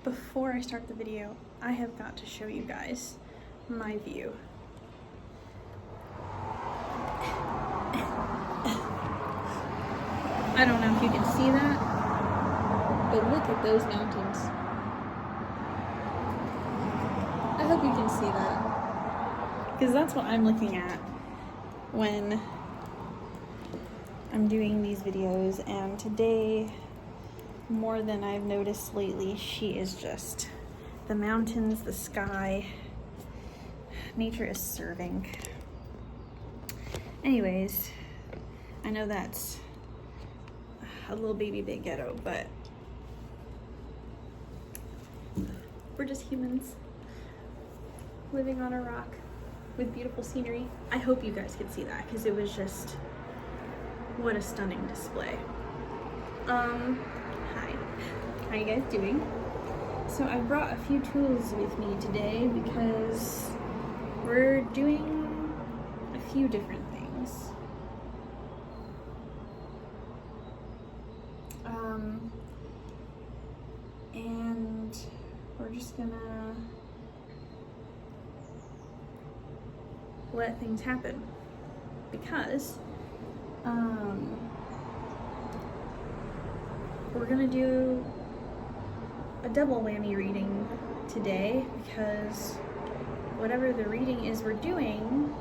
before I start the video, I have got to show you guys my view. I don't know if you can see that, but look at those mountains. I hope you can see that, because that's what I'm looking at when I'm doing these videos. And today, more than I've noticed lately, she is just the mountains, the sky. Nature is serving. Anyways, I know that's a little baby bit ghetto, but we're just humans living on a rock with beautiful scenery. I hope you guys could see that, because it was just, what a stunning display. Hi, how you guys doing? So I brought a few tools with me today because we're doing a few different things. And we're just gonna let things happen, because we're gonna do a double whammy reading today, because whatever the reading is we're doing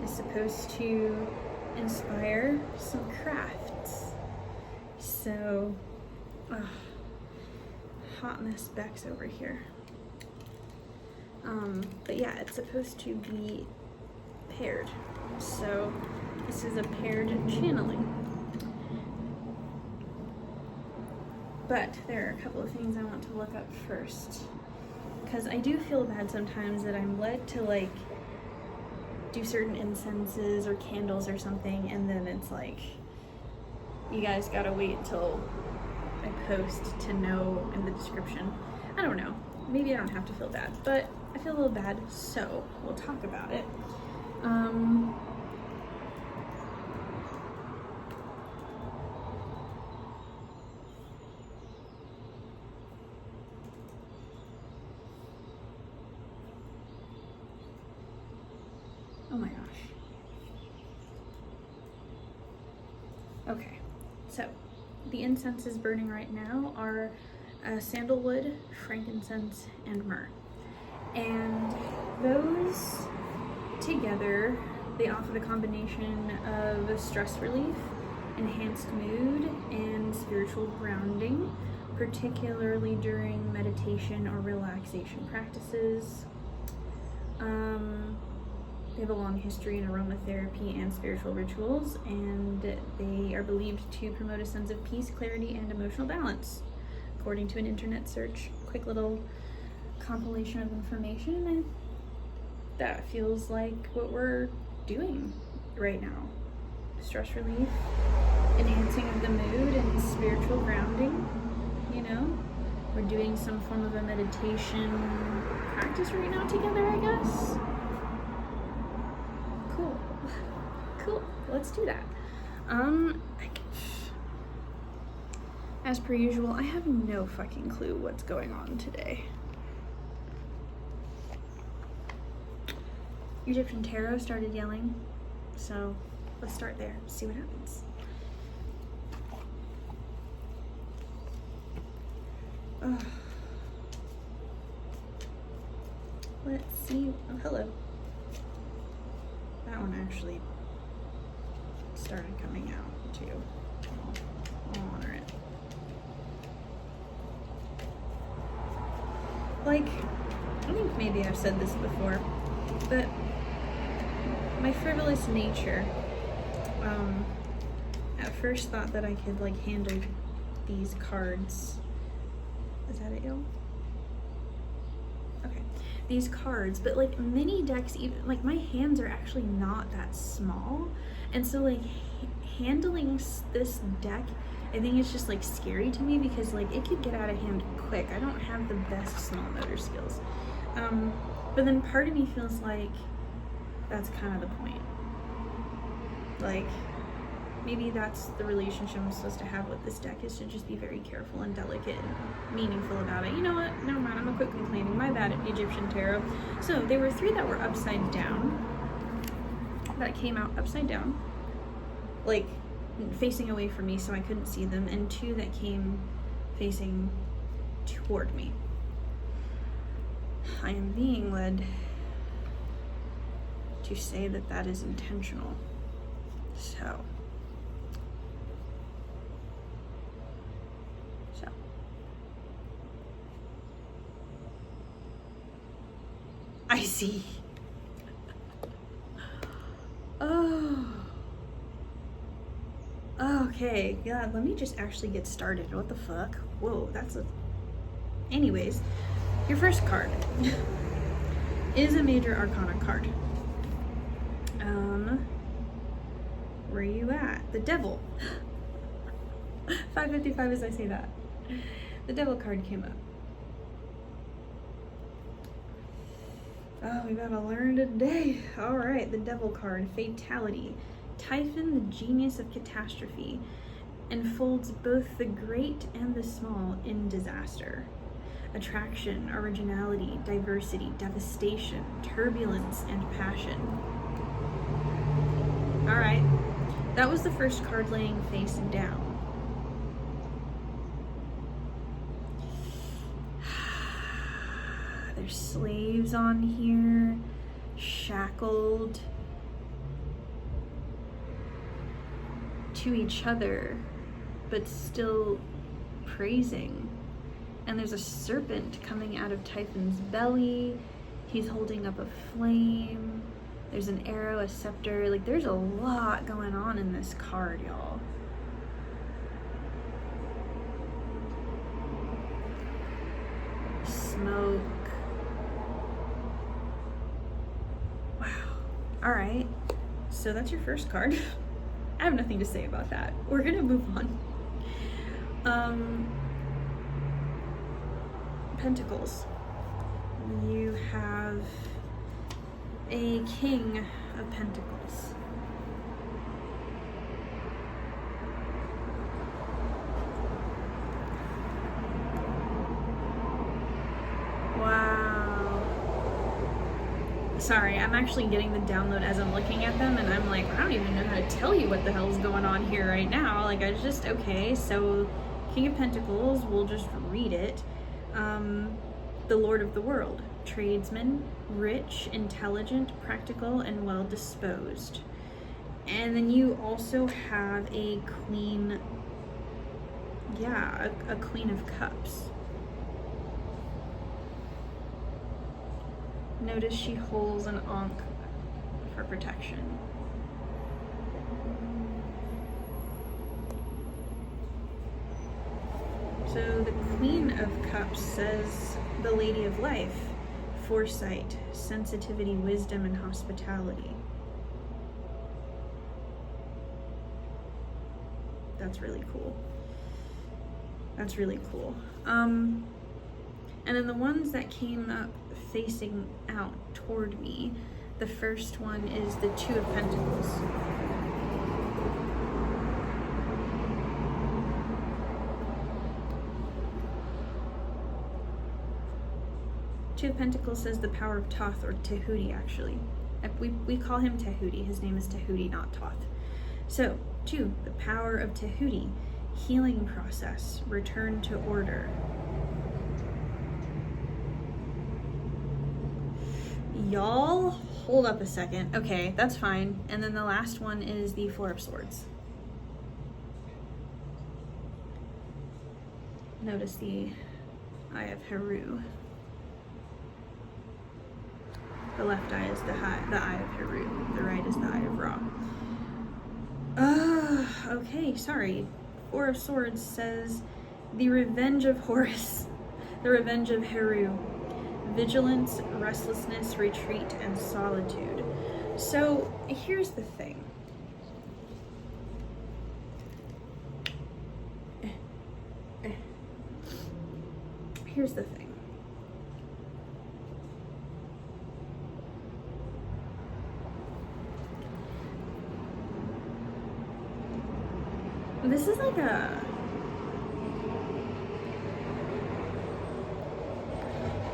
is supposed to inspire some crafts. So, hot mess Beck's over here. But yeah, it's supposed to be paired. So this is a paired channeling. But there are a couple of things I want to look up first, because I do feel bad sometimes that I'm led to like do certain incenses or candles or something, and then it's like, you guys gotta wait until I post to know in the description. I don't know, maybe I don't have to feel bad, but I feel a little bad, so we'll talk about it. Oh my gosh. Okay, so the incenses burning right now are sandalwood, frankincense, and myrrh. And those together, they offer the combination of stress relief, enhanced mood, and spiritual grounding, particularly during meditation or relaxation practices. They have a long history in aromatherapy and spiritual rituals, and they are believed to promote a sense of peace, clarity, and emotional balance, according to an internet search. Quick little compilation of information, and that feels like what we're doing right now. Stress relief, enhancing of the mood, and spiritual grounding. You know, we're doing some form of a meditation practice right now together, I guess. Cool, let's do that. As per usual, I have no fucking clue what's going on today. Egyptian Tarot started yelling, so let's start there, see what happens. Let's see. Oh, hello. That one actually started coming out too. I'll honor it. Like, I think maybe I've said this before, but my frivolous nature at first thought that I could like handle these cards. Is that it, y'all? Okay, these cards, but like mini decks, even like my hands are actually not that small, and so like handling this deck, I think it's just like scary to me, because like it could get out of hand quick. I don't have the best small motor skills, but then part of me feels like that's kind of the point. Like, maybe that's the relationship I'm supposed to have with this deck, is to just be very careful and delicate and meaningful about it. You know what? Never mind, I'm gonna quit complaining. My bad at Egyptian Tarot. So there were 3 that were upside down, that came out upside down, like facing away from me so I couldn't see them, and 2 that came facing toward me. I am being led to say that that is intentional. So I see. Oh. Okay, yeah, let me just actually get started. What the fuck? Whoa, that's a... Anyways, your first card is a major arcana card. Where are you at? The Devil. 555 as I say that. The Devil card came up. Oh, we gotta learn today. All right, the Devil card, Fatality. Typhon, the genius of catastrophe, enfolds both the great and the small in disaster. Attraction, originality, diversity, devastation, turbulence, and passion. All right, that was the first card laying face down. There's slaves on here, shackled to each other, but still praising. And there's a serpent coming out of Typhon's belly. He's holding up a flame. There's an arrow, a scepter. Like, there's a lot going on in this card, y'all. Smoke. Wow. All right. So that's your first card. I have nothing to say about that. We're gonna move on. Pentacles. You have a King of Pentacles. Wow. Sorry, I'm actually getting the download as I'm looking at them, and I'm like, I don't even know how to tell you what the hell's going on here right now. Like, okay, so King of Pentacles, we'll just read it. The Lord of the World, tradesman, rich, intelligent, practical, and well disposed. And then you also have a Queen, a Queen of Cups. Notice she holds an ankh for protection. So the Queen of Cups says the Lady of Life, foresight, sensitivity, wisdom, and hospitality. That's really cool. That's really cool. And then the ones that came up facing out toward me, the first one is the Two of Pentacles. Two of Pentacles says the power of Thoth, or Tahuti, actually. We call him Tahuti. His name is Tahuti, not Thoth. So, 2, the power of Tahuti, healing process, return to order. Y'all, hold up a second. Okay, that's fine. And then the last one is the Four of Swords. Notice the Eye of Heru. The left eye is the Eye of Heru. The right is the Eye of Ra. Okay, sorry. Four of Swords says the revenge of Horus, the revenge of Heru, vigilance, restlessness, retreat, and solitude. So here's the thing. Here's the thing. This is like a...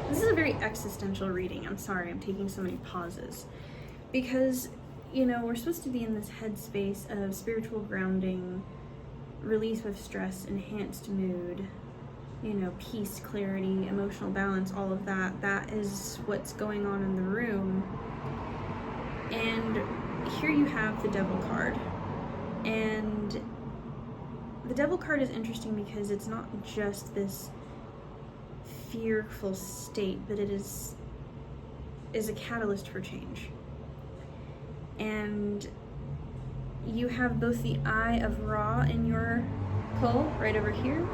This is a very existential reading. I'm sorry, I'm taking so many pauses. Because, you know, we're supposed to be in this headspace of spiritual grounding, release of stress, enhanced mood, you know, peace, clarity, emotional balance, all of that. That is what's going on in the room. And here you have the Devil card. And the Devil card is interesting because it's not just this fearful state, but it is a catalyst for change. And you have both the Eye of Ra in your pull, right over here,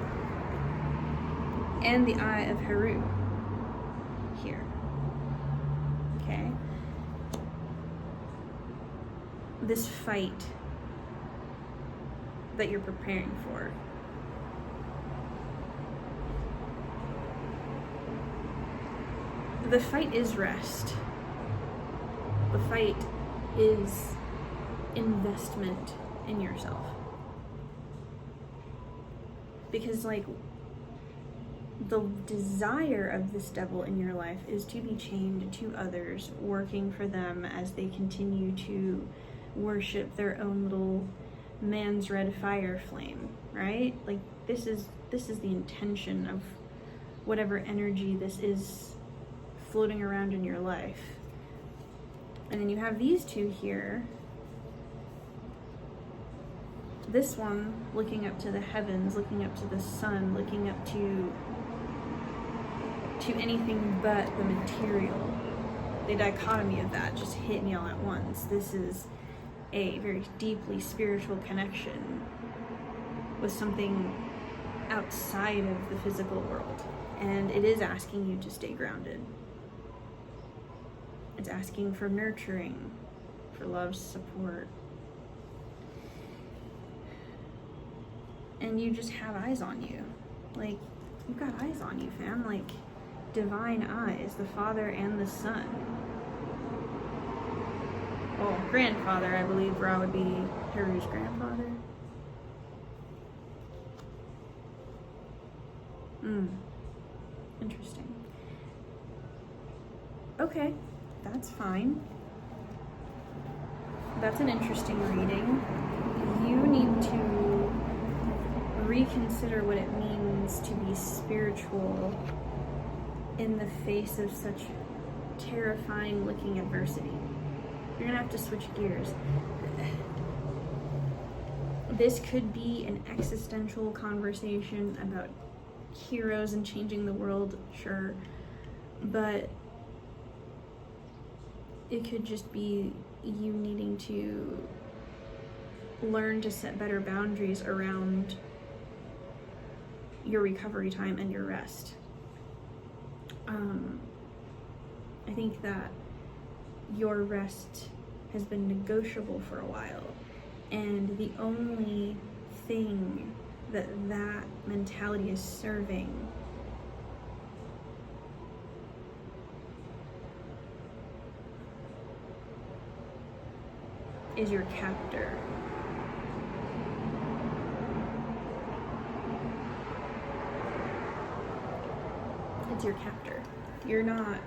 and the Eye of Heru here. Okay? This fight that you're preparing for. The fight is rest. The fight is investment in yourself. Because, like, the desire of this devil in your life is to be chained to others, working for them as they continue to worship their own little man's red fire flame, right? Like, this is the intention of whatever energy this is floating around in your life. And then you have these two here. This one looking up to the heavens, looking up to the sun, looking up to anything but the material. The dichotomy of that just hit me all at once. This is a very deeply spiritual connection with something outside of the physical world. And it is asking you to stay grounded. It's asking for nurturing, for love, support. And you just have eyes on you. Like, you've got eyes on you, fam. Like, divine eyes, the Father and the Son. Well, grandfather, I believe Ra would be Heru's grandfather. Interesting. Okay, that's fine. That's an interesting reading. You need to reconsider what it means to be spiritual in the face of such terrifying looking adversity. You're gonna have to switch gears. This could be an existential conversation about heroes and changing the world, sure, but it could just be you needing to learn to set better boundaries around your recovery time and your rest. I think that your rest has been negotiable for a while, and the only thing that mentality is serving is your captor. It's your captor. You're not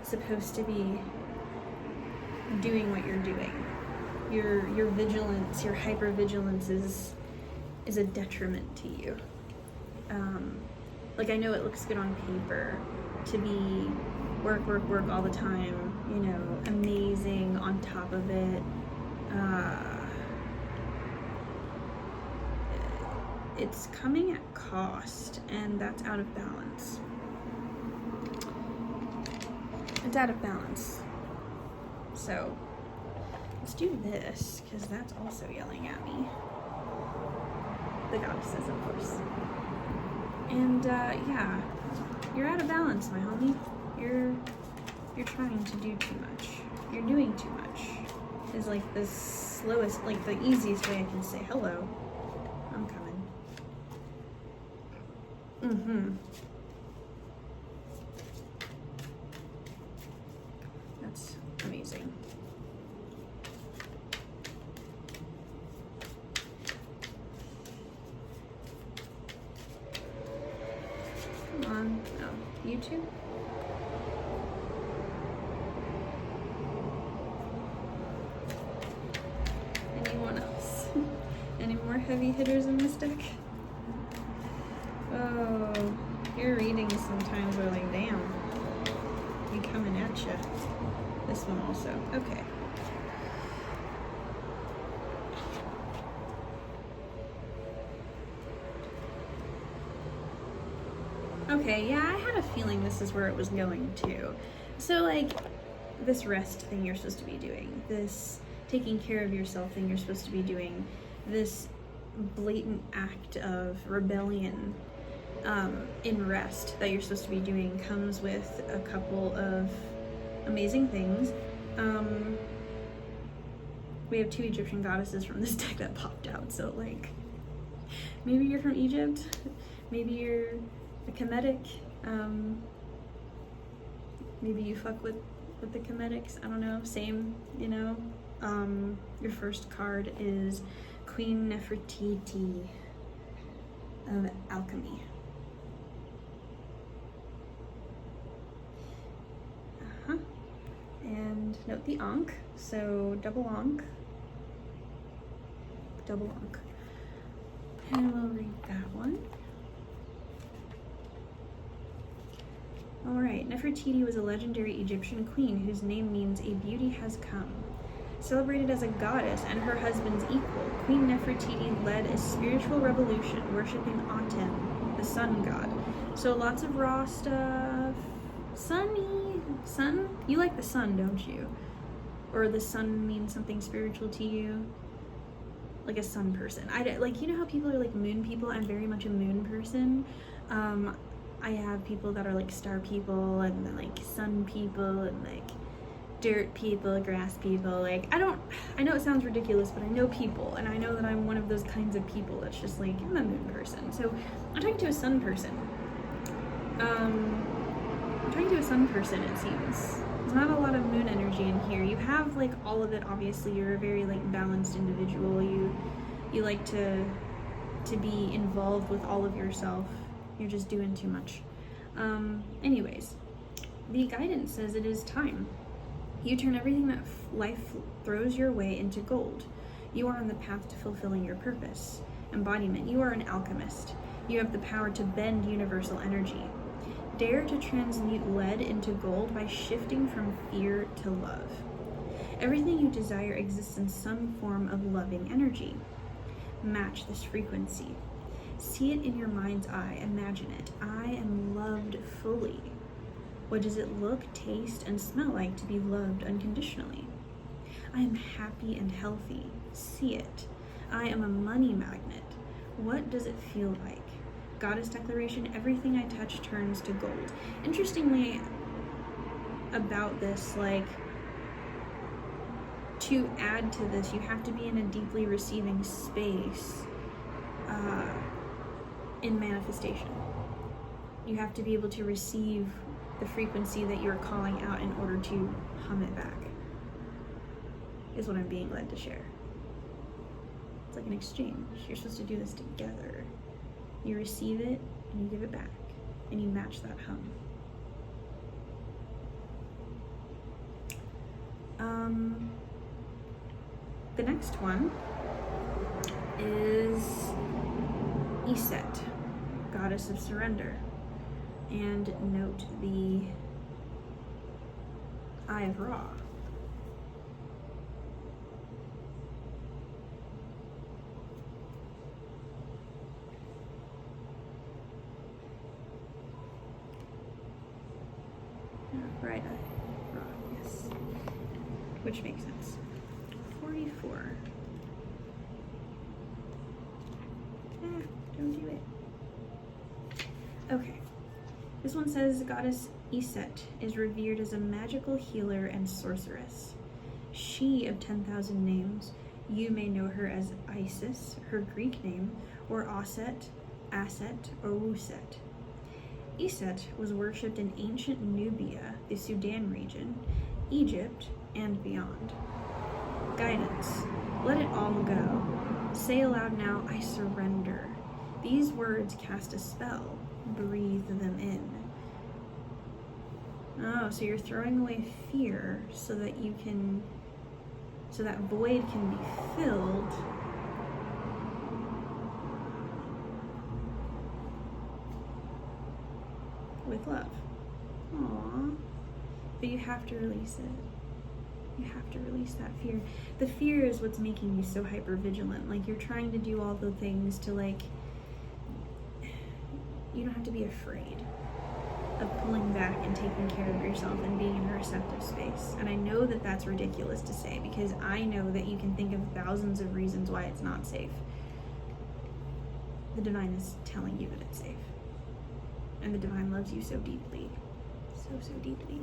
supposed to be doing what you're doing. Your vigilance, your hypervigilance is a detriment to you. Like, I know it looks good on paper to be work all the time, you know, amazing, on top of it. It's coming at cost, and that's out of balance. It's out of balance. So let's do this, because that's also yelling at me. The goddesses, of course. And yeah, you're out of balance, my homie. You're trying to do too much. You're doing too much. Is like the slowest, like the easiest way I can say hello. I'm coming. That's amazing. on YouTube. Anyone else? Any more heavy hitters in this deck? Oh, your readings sometimes are like, damn, you coming at ya. This one also. Okay. Okay, yeah, I had a feeling this is where it was going to. So, like, this rest thing you're supposed to be doing, this taking care of yourself thing you're supposed to be doing, this blatant act of rebellion in rest that you're supposed to be doing comes with a couple of amazing things. We have 2 Egyptian goddesses from this deck that popped out, so, like, maybe you're from Egypt, maybe you're a Kemetic, maybe you fuck with the Kemetics, I don't know, same, you know. Your first card is Queen Nefertiti of Alchemy. And note the Ankh, so double Ankh. And we'll read that one. Alright, Nefertiti was a legendary Egyptian queen whose name means a beauty has come. Celebrated as a goddess and her husband's equal, Queen Nefertiti led a spiritual revolution worshipping Aten, the sun god. So lots of raw stuff. Sun? You like the sun, don't you? Or the sun means something spiritual to you? Like a sun person. Like, you know how people are like moon people? I'm very much a moon person. I have people that are like star people and then like sun people and like dirt people, grass people. Like, I know it sounds ridiculous, but I know people, and I know that I'm one of those kinds of people that's just like, I'm a moon person. So I'm talking to a sun person. It seems. There's not a lot of moon energy in here. You have like all of it, obviously. You're a very like balanced individual. You like to be involved with all of yourself. You're just doing too much. Anyways, the guidance says it is time. You turn everything that life throws your way into gold. You are on the path to fulfilling your purpose. Embodiment. You are an alchemist. You have the power to bend universal energy. Dare to transmute lead into gold by shifting from fear to love. Everything you desire exists in some form of loving energy. Match this frequency. See it in your mind's eye. Imagine it. I am loved fully. What does it look, taste, and smell like to be loved unconditionally? I am happy and healthy. See it. I am a money magnet. What does it feel like? Goddess declaration, everything I touch turns to gold. Interestingly about this, like, to add to this, you have to be in a deeply receiving space in manifestation. You have to be able to receive the frequency that you're calling out in order to hum it back, is what I'm being led to share. It's like an exchange. You're supposed to do this together. You receive it and you give it back and you match that hum. The next one is Iset, goddess of surrender. And note the Eye of Ra. Right eye, Ra, yes. Which makes sense. 44. Don't do it. Okay. This one says goddess Iset is revered as a magical healer and sorceress. She of 10,000 names, you may know her as Isis, her Greek name, or Aset, Aset, or Wuset. Iset was worshipped in ancient Nubia, the Sudan region, Egypt, and beyond. Guidance. Let it all go. Say aloud now, I surrender. These words cast a spell. Breathe them in. Oh, so you're throwing away fear so that you can, so that void can be filled with love. Aww. But you have to release it. You have to release that fear. The fear is what's making you so hyper vigilant. Like, you're trying to do all the things to, like, you don't have to be afraid of pulling back and taking care of yourself and being in a receptive space. And I know that that's ridiculous to say, because I know that you can think of thousands of reasons why it's not safe. The divine is telling you that it's safe. And the divine loves you so deeply. So deeply.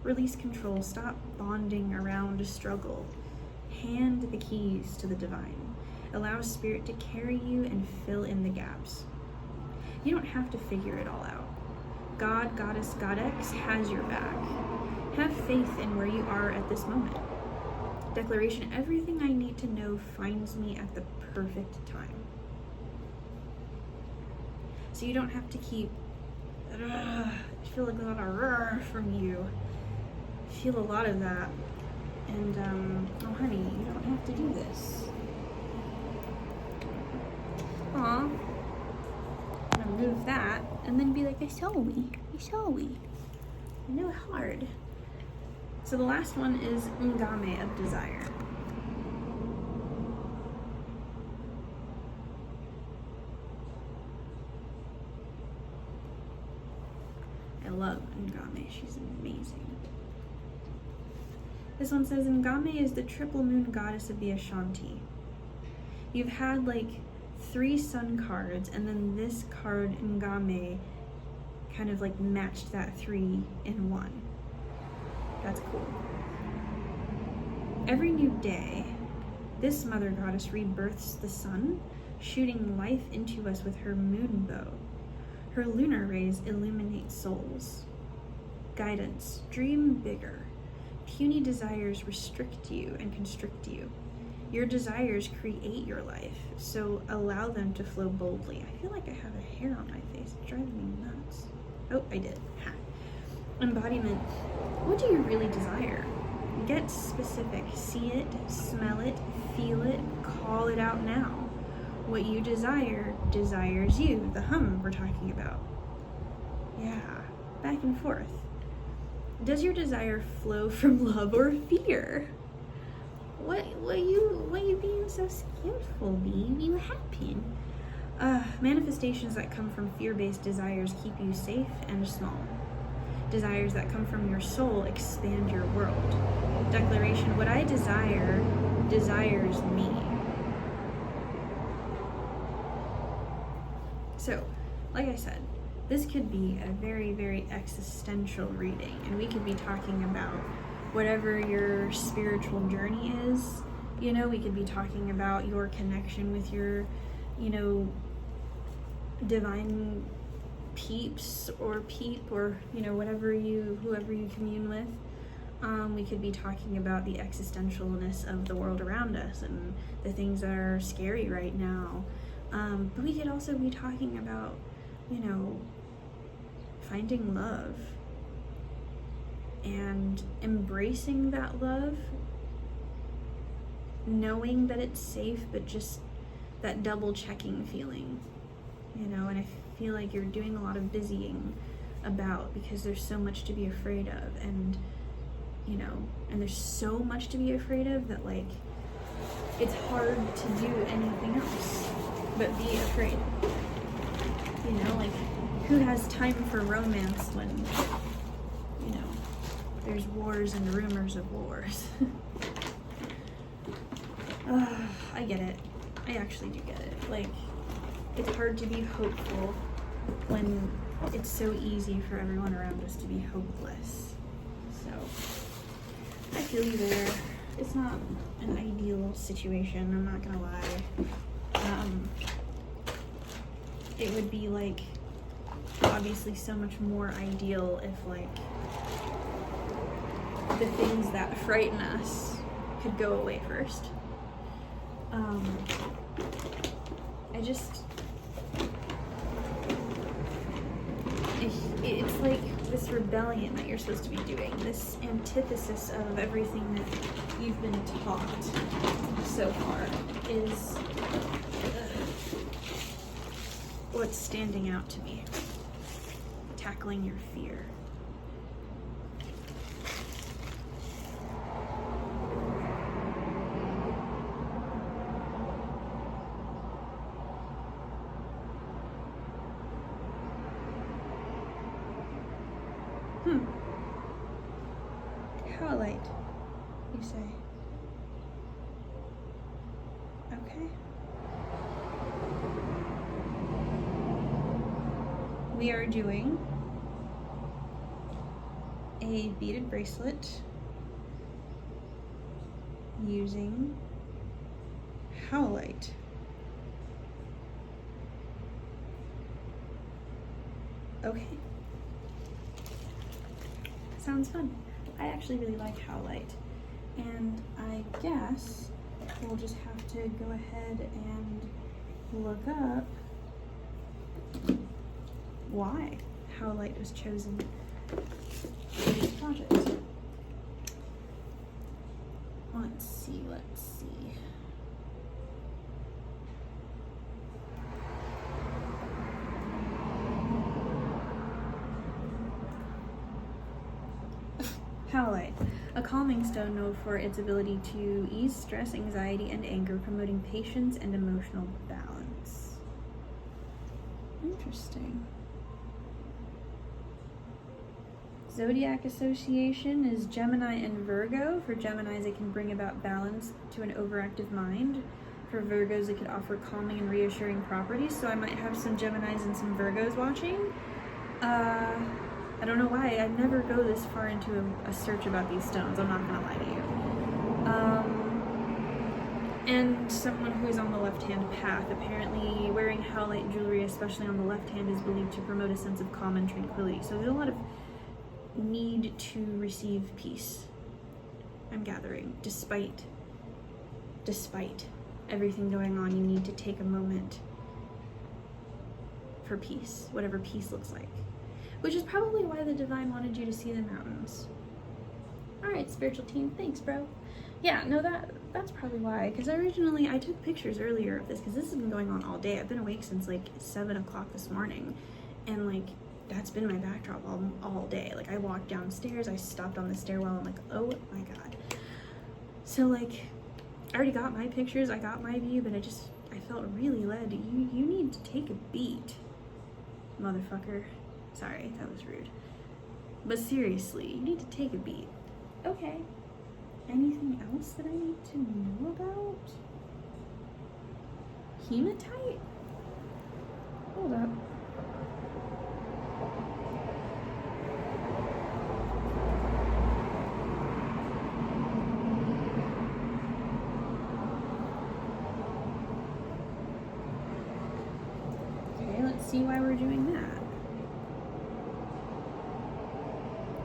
Release control. Stop bonding around a struggle. Hand the keys to the divine. Allow spirit to carry you and fill in the gaps. You don't have to figure it all out. God, Goddess, Godex has your back. Have faith in where you are at this moment. Declaration: everything I need to know finds me at the perfect time. So you don't have to keep, I feel like a lot of from you. I feel a lot of that. And, oh honey, you don't have to do this. Aw. Remove that and then be like, I saw we. I know hard. So the last one is Ngame of desire. I love Ngame, she's amazing. This one says Ngame is the triple moon goddess of the Ashanti. You've had like 3 sun cards, and then this card, Ngame, kind of like matched that 3 in 1. That's cool. Every new day, this mother goddess rebirths the sun, shooting life into us with her moon bow. Her lunar rays illuminate souls. Guidance: dream bigger. Puny desires restrict you and constrict you. Your desires create your life, so allow them to flow boldly. I feel like I have a hair on my face. It's driving me nuts. Oh, I did. Ha. Embodiment. What do you really desire? Get specific. See it, smell it, feel it, call it out now. What you desire desires you. The hum we're talking about. Yeah, back and forth. Does your desire flow from love or fear? What you being so skillful, bee? You happy? Manifestations that come from fear-based desires keep you safe and small. Desires that come from your soul expand your world. Declaration: what I desire desires me. So, like I said, this could be a very, very existential reading, and we could be talking about whatever your spiritual journey is. You know, we could be talking about your connection with your, you know, divine peeps or peep, or, you know, whoever you commune with. We could be talking about the existentialness of the world around us and the things that are scary right now. But we could also be talking about, you know, finding love and embracing that love, knowing that it's safe, but just that double checking feeling, you know. And I feel like you're doing a lot of busying about, because there's so much to be afraid of, and you know, and there's so much to be afraid of that, like, it's hard to do anything else but be afraid. You know, like, who has time for romance when, you know, there's wars and rumors of wars? I get it. I actually do get it. Like, it's hard to be hopeful when it's so easy for everyone around us to be hopeless. So, I feel you there. It's not an ideal situation, I'm not gonna lie. It would be, like, obviously so much more ideal if, like, the things that frighten us could go away first. It's like this rebellion that you're supposed to be doing, this antithesis of everything that you've been taught so far, is what's standing out to me. Tackling your fear. Howlite, you say? Okay. We are doing a beaded bracelet using Howlite. Okay. Sounds fun. I actually really like Howlite, and I guess we'll just have to go ahead and look up why Howlite was chosen for this project. Let's see. Howlite, a calming stone known for its ability to ease stress, anxiety, and anger, promoting patience and emotional balance. Interesting. Zodiac association is Gemini and Virgo. For Geminis, it can bring about balance to an overactive mind. For Virgos, it could offer calming and reassuring properties. So I might have some Geminis and some Virgos watching. I don't know why. I never go this far into a search about these stones. I'm not gonna lie to you. And someone who is on the left-hand path. Apparently, wearing Howlite jewelry, especially on the left hand, is believed to promote a sense of calm and tranquility. So there's a lot of need to receive peace, I'm gathering. Despite everything going on, you need to take a moment for peace, whatever peace looks like. Which is probably why the divine wanted you to see the mountains. Alright, spiritual team, thanks, bro. Yeah, no, that's probably why. Because originally, I took pictures earlier of this, because this has been going on all day. I've been awake since like 7 o'clock this morning. And like, that's been my backdrop all day. Like, I walked downstairs, I stopped on the stairwell, I'm like, oh my god. So like, I already got my pictures, I got my view, but I felt really led. You need to take a beat, motherfucker. Sorry, that was rude. But seriously, you need to take a beat. Okay. Anything else that I need to know about? Hematite? Hold up. Okay, let's see why we're doing that.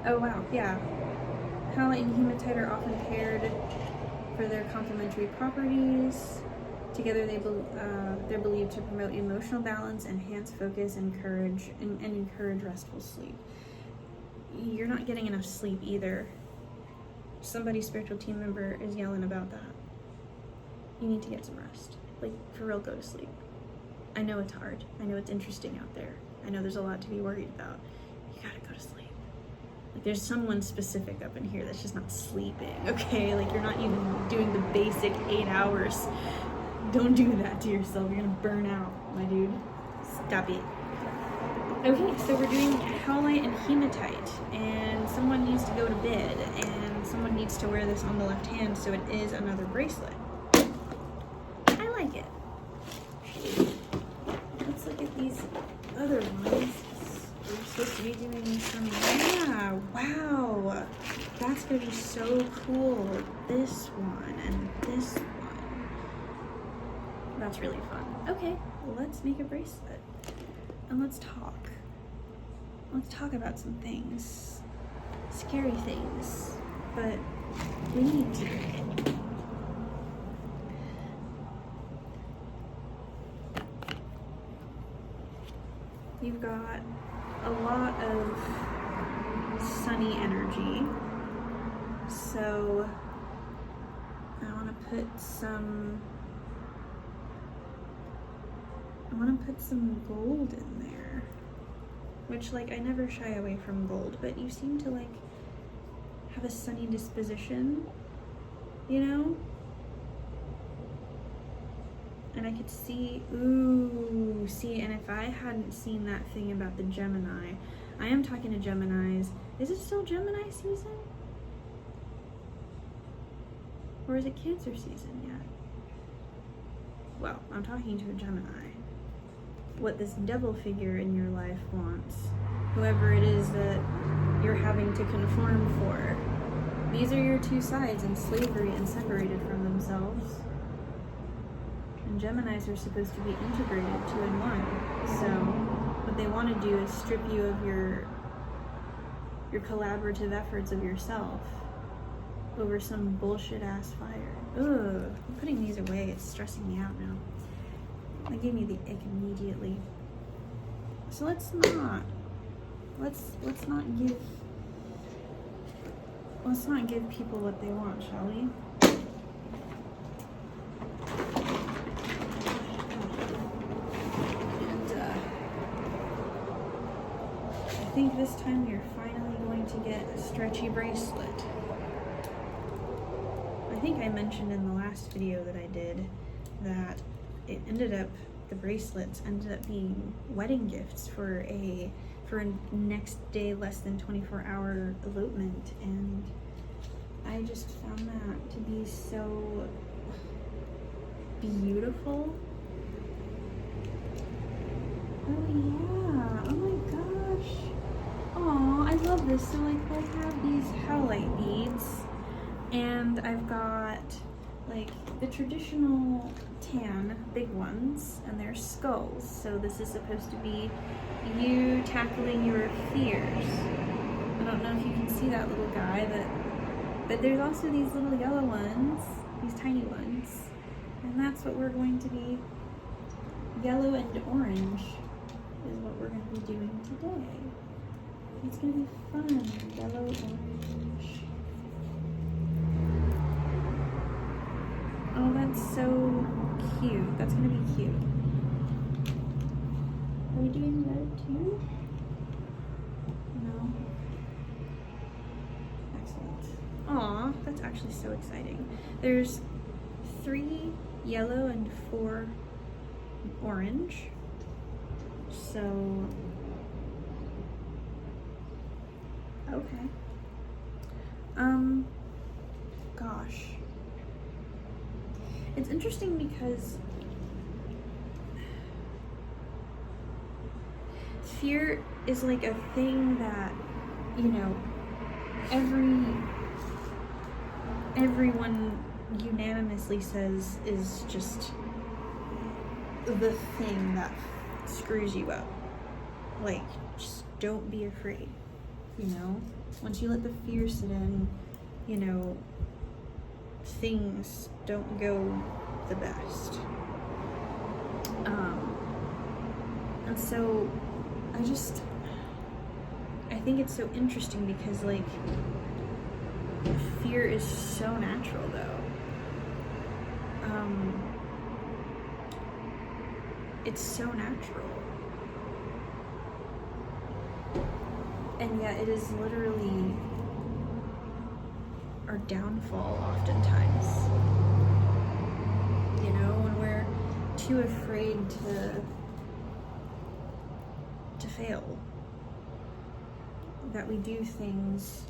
Oh wow, yeah. Howlite and hematite are often paired for their complementary properties. Together, they're believed to promote emotional balance, enhance focus, and encourage restful sleep. You're not getting enough sleep either. Somebody's spiritual team member is yelling about that. You need to get some rest. Like, for real, go to sleep. I know it's hard. I know it's interesting out there. I know there's a lot to be worried about. You gotta go to sleep. Like, there's someone specific up in here that's just not sleeping, okay? Like, you're not even doing the basic 8 hours. Don't do that to yourself. You're gonna burn out, my dude. Stop it. Okay, so we're doing Howlite and Hematite, and someone needs to go to bed, and someone needs to wear this on the left hand, so it is another bracelet. I like it. Let's look at these other ones. We're supposed to be doing some, yeah, wow. That's gonna be so cool. This one and this one. That's really fun. Okay, let's make a bracelet. And let's talk. Let's talk about some things. Scary things. But we need to. You've got a lot of sunny energy. So I want to put some gold in there, which, like, I never shy away from gold, but you seem to, like, have a sunny disposition, you know? And I could see, and if I hadn't seen that thing about the Gemini, I am talking to Geminis. Is it still Gemini season? Or is it Cancer season yet? Well, I'm talking to a Gemini. What this devil figure in your life wants, whoever it is that you're having to conform for. These are your two sides in slavery and separated from themselves. And Geminis are supposed to be integrated 2 in 1. So what they want to do is strip you of your collaborative efforts of yourself over some bullshit ass fire. Ugh, I'm putting these away. It's stressing me out now. That gave me the ick immediately. So let's not give people what they want, shall we? And I think this time we are finally going to get a stretchy bracelet. I think I mentioned in the last video that I did that the bracelets ended up being wedding gifts for a next day less than 24-hour elopement, and I just found that to be so beautiful. Oh yeah, oh my gosh. Aw, I love this. So like I have these Howlite beads, and I've got like the traditional tan big ones, and they're skulls. So this is supposed to be you tackling your fears. I don't know if you can see that little guy, but there's also these little yellow ones, these tiny ones, and that's what we're going to be. Yellow and orange is what we're going to be doing today. It's going to be fun. Yellow, orange. Oh, that's so cute. That's going to be cute. Are we doing red too? No. Excellent. Aw, that's actually so exciting. There's 3 yellow and 4 orange. So, okay. Gosh. It's interesting because fear is like a thing that, you know, everyone unanimously says is just the thing that screws you up. Like, just don't be afraid, you know? Once you let the fear sit in, you know, things don't go the best. And so I think it's so interesting because, like, fear is so natural though. It's so natural. And yet it is literally our downfall oftentimes. You know, when we're too afraid to fail, that we do things,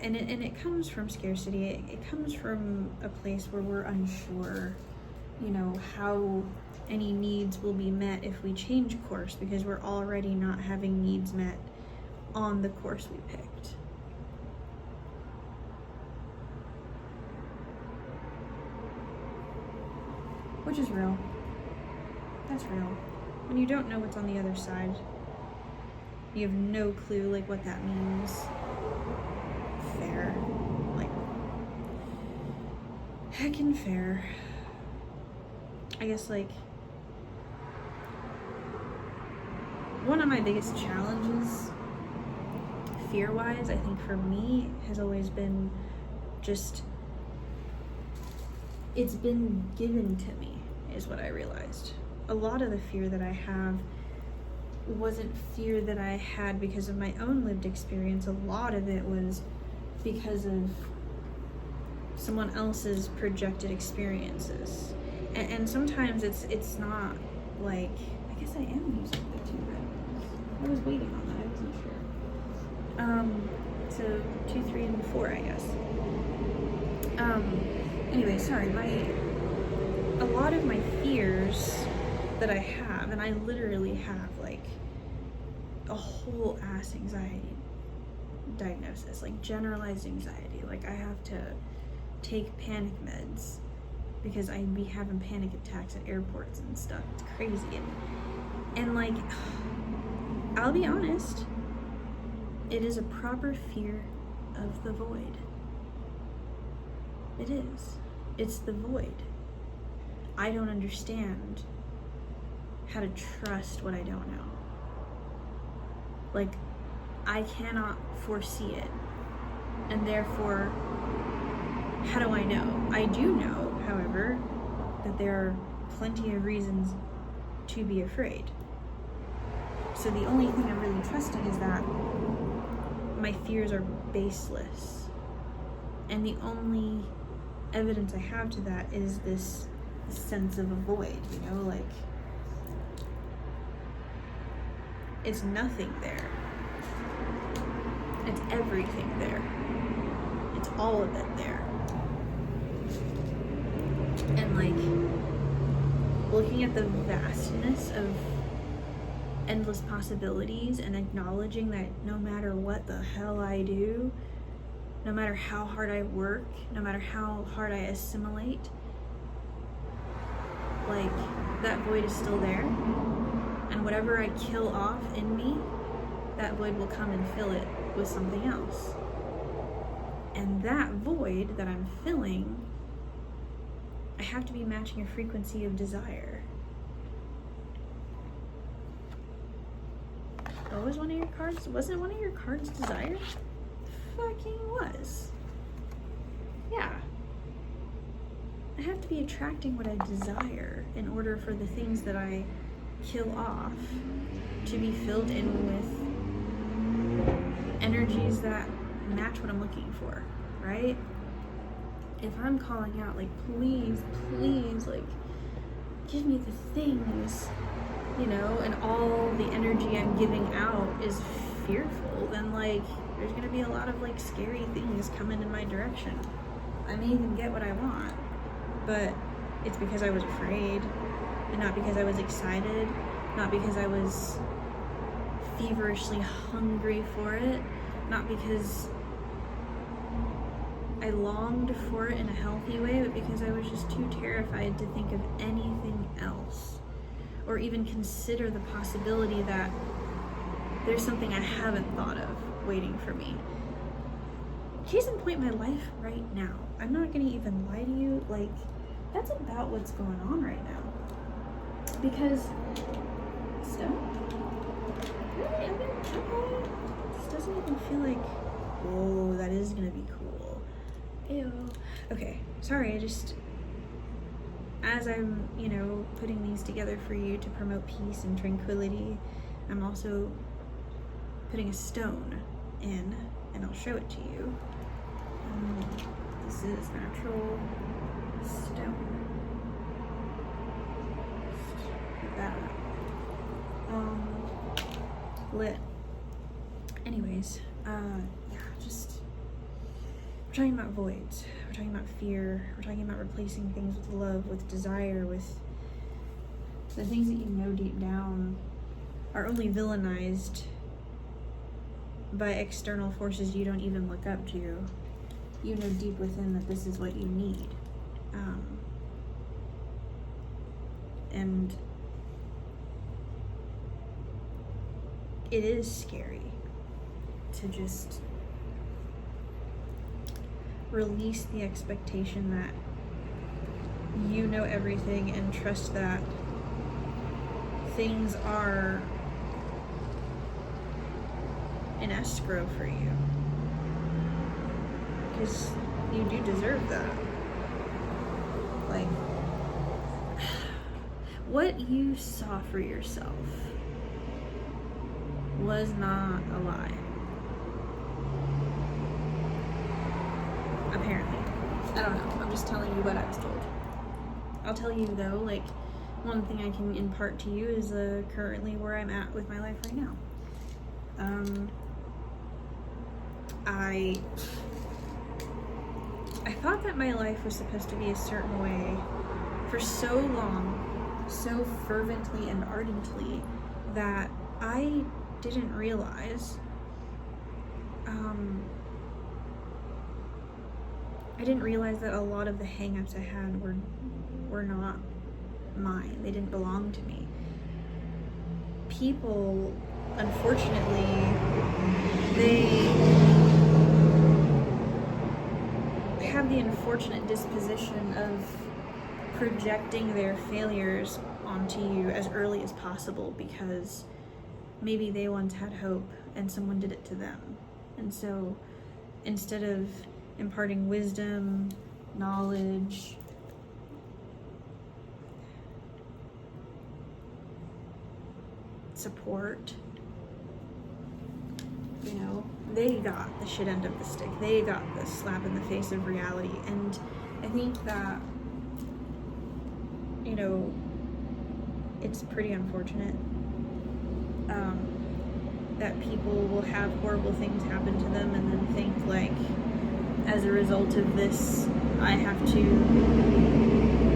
and it comes from scarcity. It comes from a place where we're unsure, you know, how any needs will be met if we change course, because we're already not having needs met on the course we picked. Which is real. That's real. When you don't know what's on the other side, you have no clue, like, what that means. Fair. Like, heckin' fair. I guess, like, one of my biggest challenges fear-wise, I think for me has always been just, it's been given to me, is what I realized. A lot of the fear that I have wasn't fear that I had because of my own lived experience. A lot of it was because of someone else's projected experiences. And sometimes it's not like, I guess I am using the 2 red ones. I was waiting on that, I wasn't sure. So 2, 3, and 4, I guess. Anyway, sorry, a lot of my fears that I have, and I literally have like a whole ass anxiety diagnosis, like generalized anxiety. Like I have to take panic meds because I'd be having panic attacks at airports and stuff. It's crazy. And like, I'll be honest, it is a proper fear of the void. It is. It's the void. I don't understand how to trust what I don't know. Like, I cannot foresee it. And therefore, how do I know? I do know, however, that there are plenty of reasons to be afraid. So the only thing I'm really trusting is that my fears are baseless. And the only evidence I have to that is this sense of a void, you know, like, it's nothing there. It's everything there. It's all of it there. And like, looking at the vastness of endless possibilities and acknowledging that no matter what the hell I do, no matter how hard I work, no matter how hard I assimilate, like, that void is still there. And whatever I kill off in me, that void will come and fill it with something else. And that void that I'm filling, I have to be matching a frequency of desire. What was one of your cards? Wasn't one of your cards desire? Fucking was. Yeah. I have to be attracting what I desire in order for the things that I kill off to be filled in with energies that match what I'm looking for, right? If I'm calling out, like, please, please, like, give me the things, you know, and all the energy I'm giving out is fearful, then, like, there's gonna be a lot of, like, scary things coming in my direction. I may even get what I want, but it's because I was afraid, and not because I was excited, not because I was feverishly hungry for it, not because I longed for it in a healthy way, but because I was just too terrified to think of anything else, or even consider the possibility that there's something I haven't thought of waiting for me. Case in point, my life right now. I'm not gonna even lie to you, like, that's about what's going on right now. Because, really, okay, this doesn't even feel like, whoa, that is gonna be cool. Ew. Okay, sorry, I just, as I'm, you know, putting these together for you to promote peace and tranquility, I'm also putting a stone in, and I'll show it to you. This is natural stone. Like that. Lit. Anyways, yeah, just, we're talking about voids, we're talking about fear, we're talking about replacing things with love, with desire, with the things that you know deep down are only villainized by external forces you don't even look up to. You know deep within that this is what you need. And it is scary to just release the expectation that you know everything and trust that things are in escrow for you. Because you do deserve that. Like, what you saw for yourself was not a lie. Apparently. I don't know. I'm just telling you what I was told. I'll tell you though, like, one thing I can impart to you is currently where I'm at with my life right now. I thought that my life was supposed to be a certain way for so long, so fervently and ardently, that I didn't realize that a lot of the hang-ups I had were not mine. They didn't belong to me. People, unfortunately, they have the unfortunate disposition of projecting their failures onto you as early as possible because maybe they once had hope and someone did it to them. And so instead of imparting wisdom, knowledge, support, you know, they got the shit end of the stick. They got the slap in the face of reality. And I think that, you know, it's pretty unfortunate that people will have horrible things happen to them and then think, like, as a result of this, I have to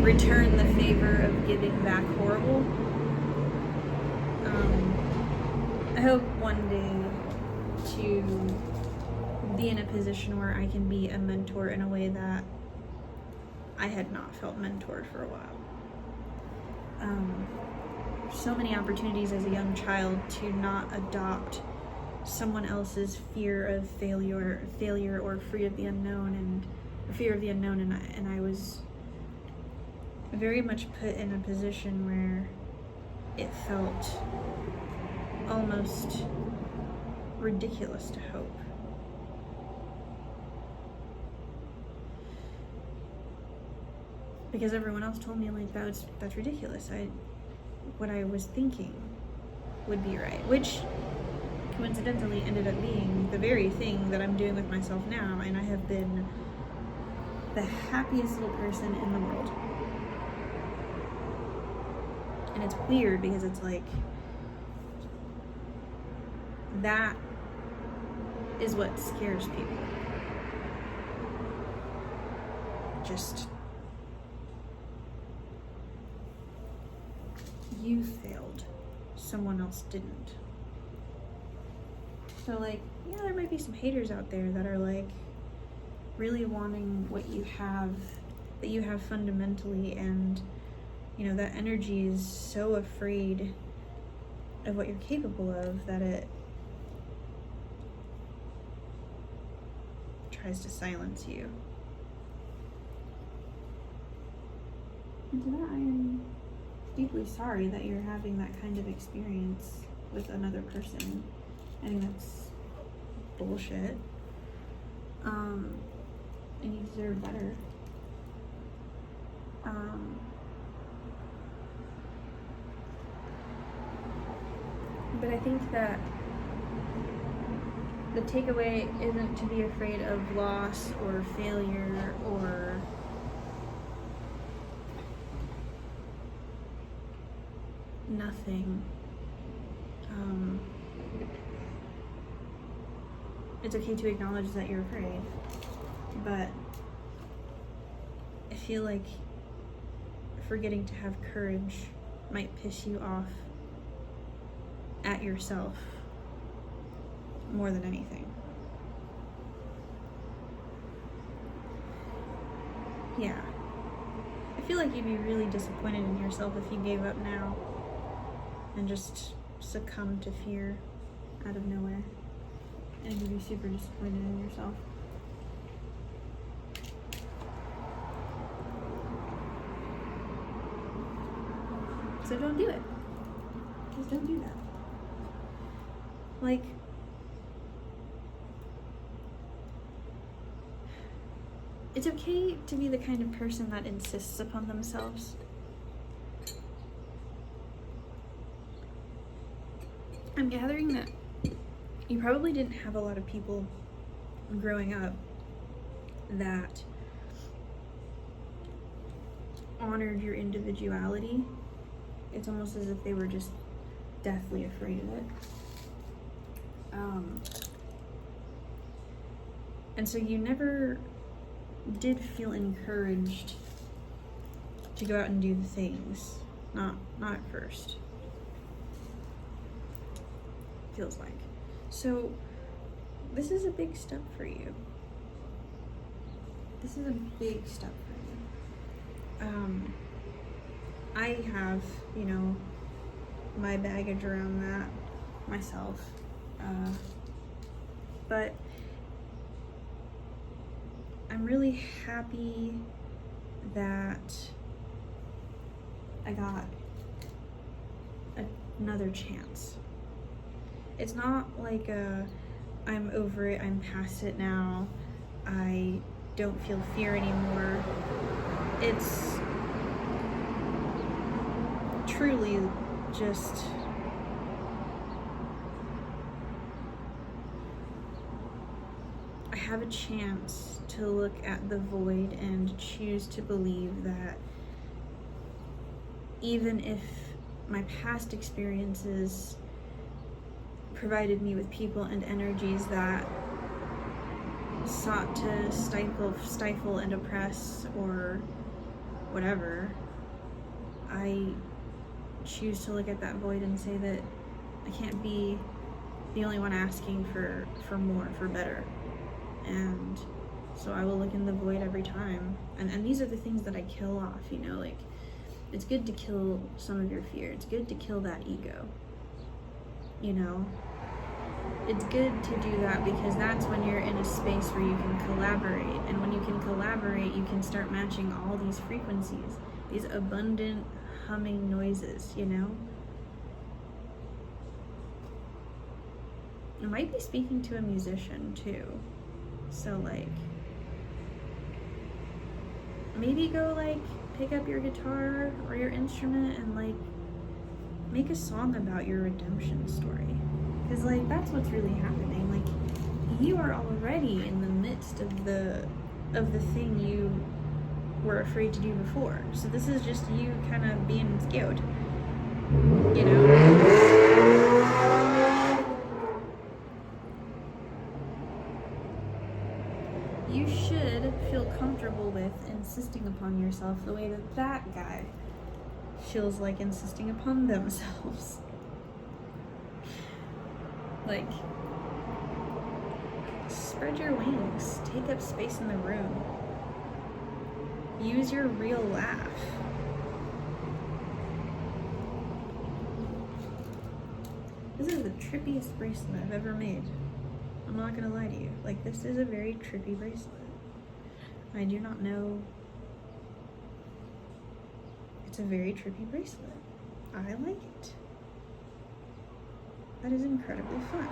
return the favor of giving back horrible. I hope one day to be in a position where I can be a mentor in a way that I had not felt mentored for a while. So many opportunities as a young child to not adopt someone else's fear of failure or fear of the unknown, and I was very much put in a position where it felt almost ridiculous to hope. Because everyone else told me, like, that's ridiculous. What I was thinking would be right, which coincidentally ended up being the very thing that I'm doing with myself now, and I have been the happiest little person in the world. And it's weird because it's like, that is what scares people. Just, you failed, someone else didn't. So, like, yeah, there might be some haters out there that are, like, really wanting what you have, that you have fundamentally, and, you know, that energy is so afraid of what you're capable of that it tries to silence you. And to that, I am deeply sorry that you're having that kind of experience with another person. I think that's bullshit. And you deserve better. But I think that the takeaway isn't to be afraid of loss or failure or nothing. It's okay to acknowledge that you're afraid, but I feel like forgetting to have courage might piss you off at yourself more than anything. Yeah. I feel like you'd be really disappointed in yourself if you gave up now and just succumbed to fear out of nowhere. And you'd be super disappointed in yourself. So don't do it. Just don't do that. Like, it's okay to be the kind of person that insists upon themselves. I'm gathering that you probably didn't have a lot of people growing up that honored your individuality. It's almost as if they were just deathly afraid of it. And so you never did feel encouraged to go out and do the things. Not at first. Feels like. So this is a big step for you. This is a big step for you. I have, you know, my baggage around that myself. But I'm really happy that I got another chance. It's not like I'm over it, I'm past it now, I don't feel fear anymore. It's truly just I have a chance to look at the void and choose to believe that even if my past experiences provided me with people and energies that sought to stifle and oppress or whatever, I choose to look at that void and say that I can't be the only one asking for more, for better. And so I will look in the void every time. And these are the things that I kill off, you know, like, it's good to kill some of your fear. It's good to kill that ego, you know? It's good to do that because that's when you're in a space where you can collaborate. And when you can collaborate, you can start matching all these frequencies, these abundant humming noises, you know? I might be speaking to a musician too. So like, maybe go like pick up your guitar or your instrument and like make a song about your redemption story. Because like that's what's really happening. Like you are already in the midst of the thing you were afraid to do before. So this is just you kind of being scared. You know? You should feel comfortable with insisting upon yourself the way that that guy feels like insisting upon themselves. Like, spread your wings, take up space in the room, use your real laugh. This is the trippiest bracelet I've ever made. I'm not gonna lie to you. Like, this is a very trippy bracelet. I do not know. It's a very trippy bracelet. I like it. That is incredibly fun.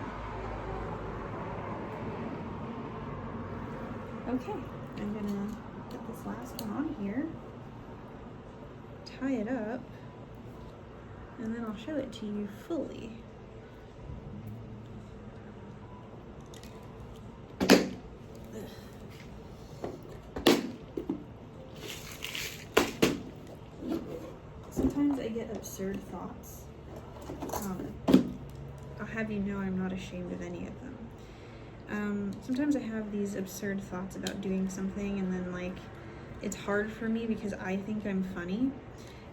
Okay, I'm gonna put this last one on here, tie it up, and then I'll show it to you fully. Sometimes I get absurd thoughts. I'll have you know I'm not ashamed of any of them. Sometimes I have these absurd thoughts about doing something and then like it's hard for me because I think I'm funny.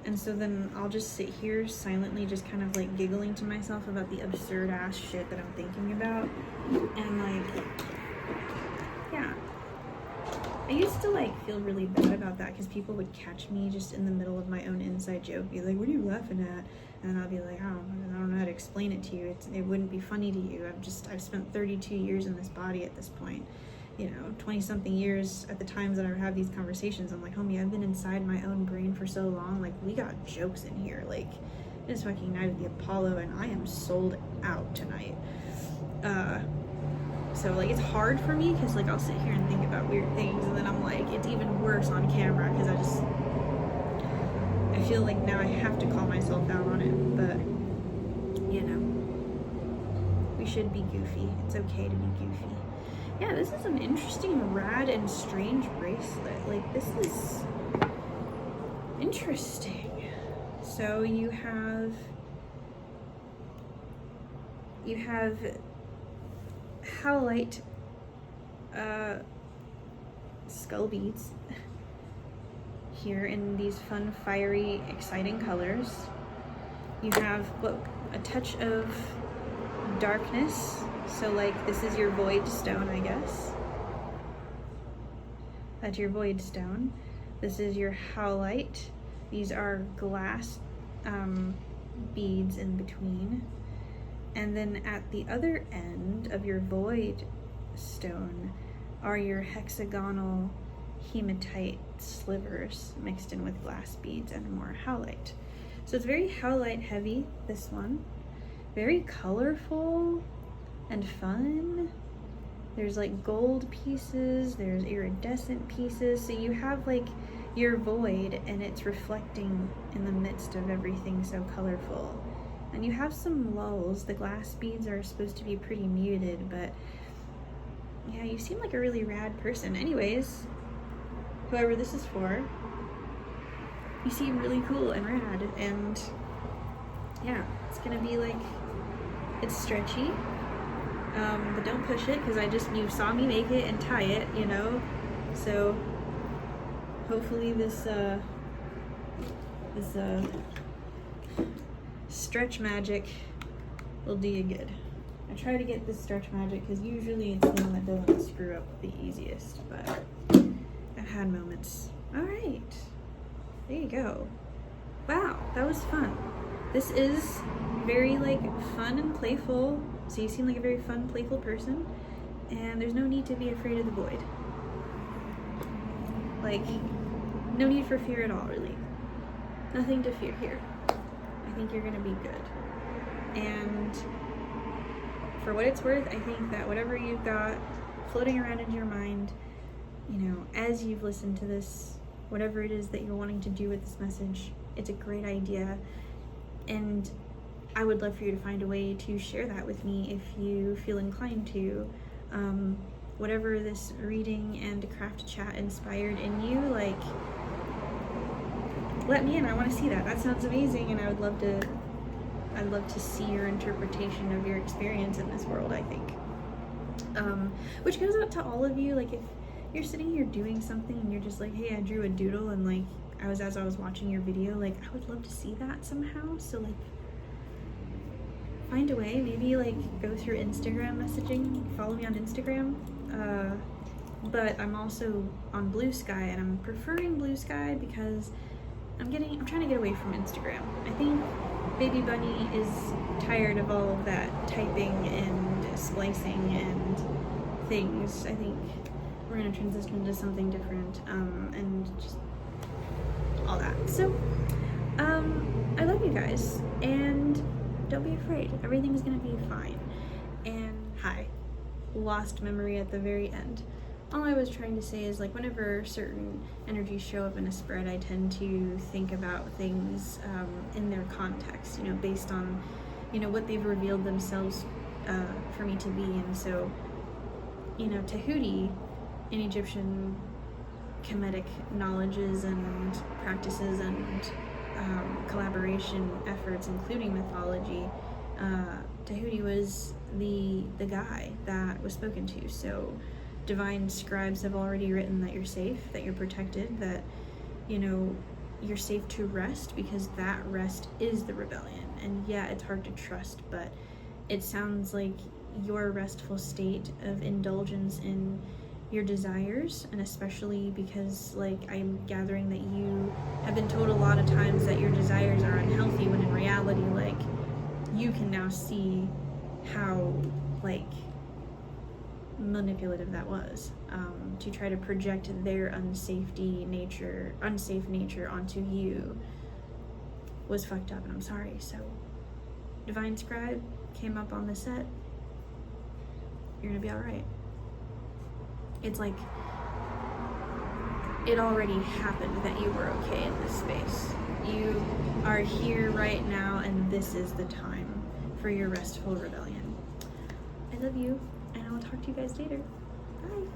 And so then I'll just sit here silently just kind of like giggling to myself about the absurd ass shit that I'm thinking about. And like, yeah. I used to like feel really bad about that because people would catch me just in the middle of my own inside joke, be like, what are you laughing at? And I'll be like, oh, I don't know how to explain it to you. It wouldn't be funny to you. I've spent 32 years in this body at this point. You know, 20 something years at the times that I have these conversations. I'm like, homie, I've been inside my own brain for so long. Like, we got jokes in here. Like, it's fucking Night of the Apollo and I am sold out tonight. So like it's hard for me because like I'll sit here and think about weird things, and then I'm like, it's even worse on camera because I feel like now I have to call myself out on it. But you know, we should be goofy. It's okay to be goofy. Yeah, this is an interesting, rad, and strange bracelet. Like, this is interesting. So you have Howlite skull beads here in these fun, fiery, exciting colors. You have a touch of darkness, so like this is your void stone, I guess. That's your void stone. This is your howlite. These are glass beads in between. And then at the other end of your void stone are your hexagonal hematite slivers mixed in with glass beads and more howlite. So it's very howlite heavy, this one. Very colorful and fun. There's like gold pieces, there's iridescent pieces. So you have like your void and it's reflecting in the midst of everything so colorful. And you have some lulls. The glass beads are supposed to be pretty muted, but yeah, you seem like a really rad person. Anyways, whoever this is for, you seem really cool and rad, and yeah, it's gonna be like, it's stretchy, but don't push it, because you saw me make it and tie it, you know, so hopefully this stretch magic will do you good. I try to get this stretch magic because usually it's the one that doesn't screw up the easiest, but I've had moments. All right, there you go. Wow, that was fun. This is very like fun and playful, so you seem like a very fun, playful person, and there's no need to be afraid of the void. Like, no need for fear at all, really. Nothing to fear here. I think you're gonna be good. And for what it's worth, I think that whatever you've got floating around in your mind, you know, as you've listened to this, whatever it is that you're wanting to do with this message, it's a great idea. And I would love for you to find a way to share that with me if you feel inclined to. Whatever this reading and craft chat inspired in you, like, let me in. I want to see that. That sounds amazing, and I'd love to see your interpretation of your experience in this world, I think. Which goes out to all of you. Like, if you're sitting here doing something and you're just like, hey, I drew a doodle, and like as I was watching your video, like, I would love to see that somehow. So like, find a way, maybe like go through Instagram messaging, follow me on Instagram. But I'm also on Blue Sky, and I'm preferring Blue Sky because I'm trying to get away from Instagram. I think Baby Bunny is tired of all of that typing and splicing and things. I think we're gonna transition into something different, and just all that. So, I love you guys, and don't be afraid. Everything's gonna be fine. And hi, lost memory at the very end. All I was trying to say is, like, whenever certain energies show up in a spread, I tend to think about things in their context, you know, based on, you know, what they've revealed themselves for me to be. And so, you know, Tahuti in Egyptian Kemetic knowledges and practices and collaboration efforts, including mythology, Tahuti was the guy that was spoken to. So divine scribes have already written that you're safe, that you're protected, that, you know, you're safe to rest, because that rest is the rebellion. And yeah, it's hard to trust, but it sounds like your restful state of indulgence in your desires, and especially because, like, I'm gathering that you have been told a lot of times that your desires are unhealthy, when in reality, like, you can now see how, like, manipulative that was, to try to project their unsafe nature onto you was fucked up, and I'm sorry. So divine scribe came up on the set. you're gonna be all right. It's like it already happened that you were okay in this space. You are here right now, and this is the time for your restful rebellion. I love you, and I will talk to you guys later. Bye.